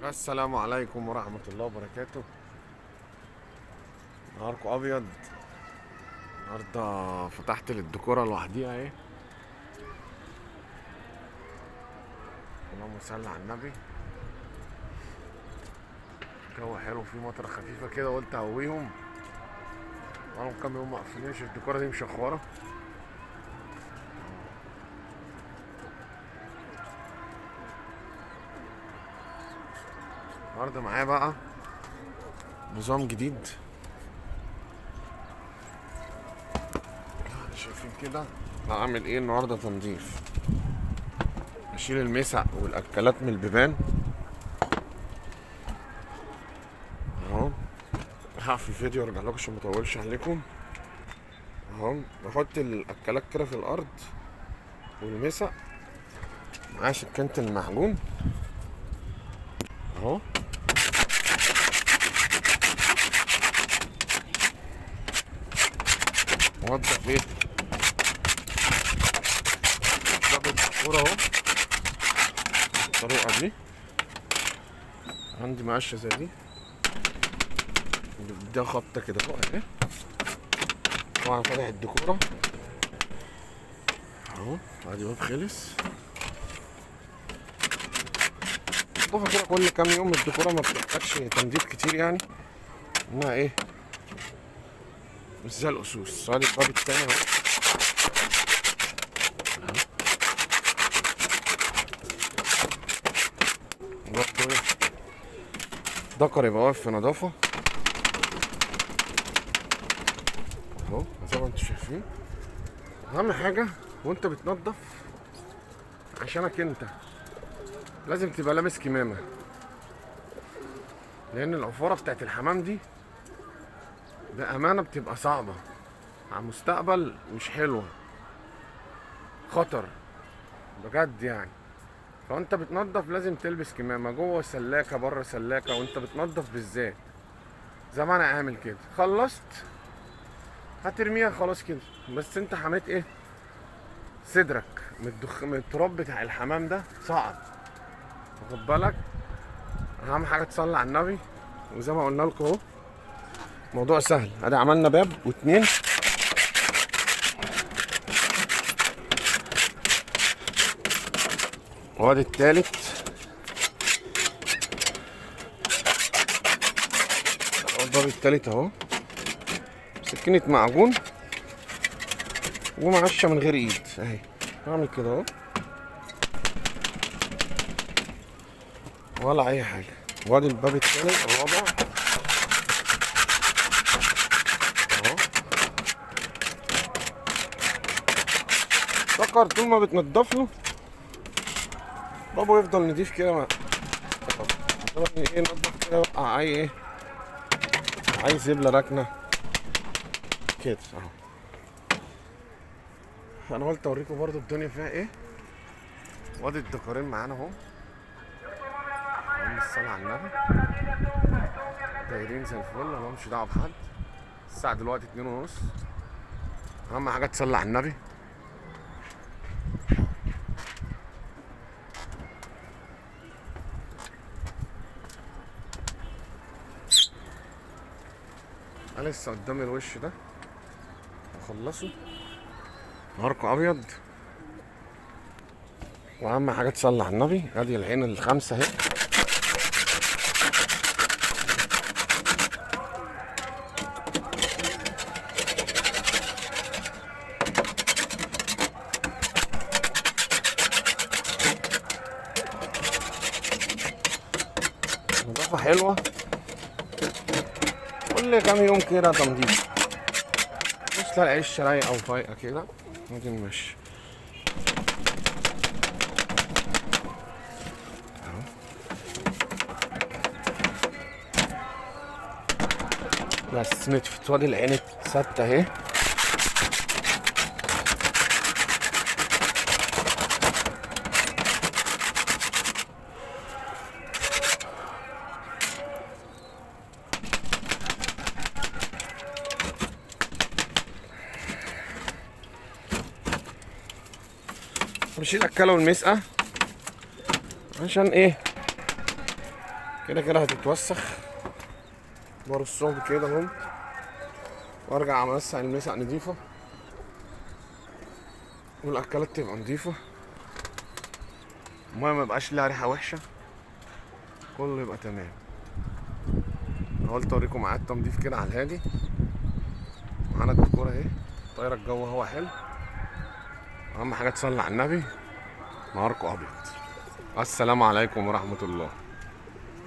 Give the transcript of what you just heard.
السلام عليكم ورحمة الله وبركاته. نهاركم أبيض. النهاردة فتحت للديكورة لوحديها اهي. اللهم صل على النبي. الجو حلو، فيه مطرة خفيفة كده، قلت أهويهم. بقالهم كام يوم مقفلينش، الديكورة دي مشخورة. النهاردة معايا بقى نظام جديد. شايفين كده هعمل ايه النهاردة؟ تنظيف. اشيل المسع والاكلات من البيبان اهو. هقفل الفيديو وارجع لكم عشان مطولش عليكم. اهو بحط الاكلات كده في الارض والمسع، معايا سكينة المعجون اهو. موضح ايه ضغط الكورة اهو بالطريقة دي. عندي مقشة زي دي، ده خبطة كده اهو اهي. طبعا فاتح الديكورة اهو، ادي باب خلص. طبعا كده كل كام يوم الديكورة ما بتحتاجش تنظيف كتير يعني، انها ايه مش زي الاسوس. ادي الباب التاني اهو. برضه ايه دكر يبقى واقف في نظافة اهو زي ما انتوا شايفين. اهم حاجة وانت بتنضف عشانك انت لازم تبقى لابس كمامة، لان العفارة بتاعت الحمام دي بأمانة بتبقى صعبة على المستقبل، مش حلوة، خطر بجد يعني. فانت بتنضف لازم تلبس كمامة جوه السلاكة بره السلاكة، وانت بتنضف بالذات زي ما انا عامل كده. خلصت هترميها خلاص كده، بس انت حميت ايه صدرك من التراب بتاع الحمام ده صعب، واخد بالك. اهم حاجة تصلي على النبي، وزي ما قلنا لكم اهو موضوع سهل. ادي عملنا باب واتنين، وادي التالت. الباب التالت اهو، سكينة معجون ومعشة من غير ايد اهي. هعمل كده اهو ولا اي حاجة. وادي الباب التاني الرابع اهو. فكر طول ما بتنضف له بابه يفضل نضيف كده. ما طبعا ايه نضف كده بقى، عايز ايه عايز زبلة راكنة كده اهو. انا قلت اوريكم برضو الدنيا فيها ايه. وادي الديكورين معانا اهو، اللهم الصلاة على النبي، دايرين زي الفل، مالهمش دعوة بحد. الساعة دلوقتي 2:30. أهم حاجة تصلي على النبي. أنا لسه قدامي الوش ده أخلصه. نهاركم أبيض. وأهم حاجة تصلي على النبي. أدي العين الخمسة أهي. نظافة حلوة كل كام يوم كده تنظيف. بص تلاقي العيش رايقة وفايقة كده. ادي المشي اهو. بس نتفت. وادي العين ثابتة اهي. بشيل الأكلة والمسقة عشان ايه كده كده هتتوسخ بار الصبح كده اهو، وارجع امسح المسح نضيفه، والاكلات تبقى نضيفه، الميه ما يبقاش لها ريحه وحشه، كله يبقى تمام. قلت اوريكم معايا التنظيف كده على الهادي. معانا الديكور اهي، طايره الجو هوا حلو، اهم حاجه تصلي على النبي، نهاركم ابيض. السلام عليكم ورحمه الله.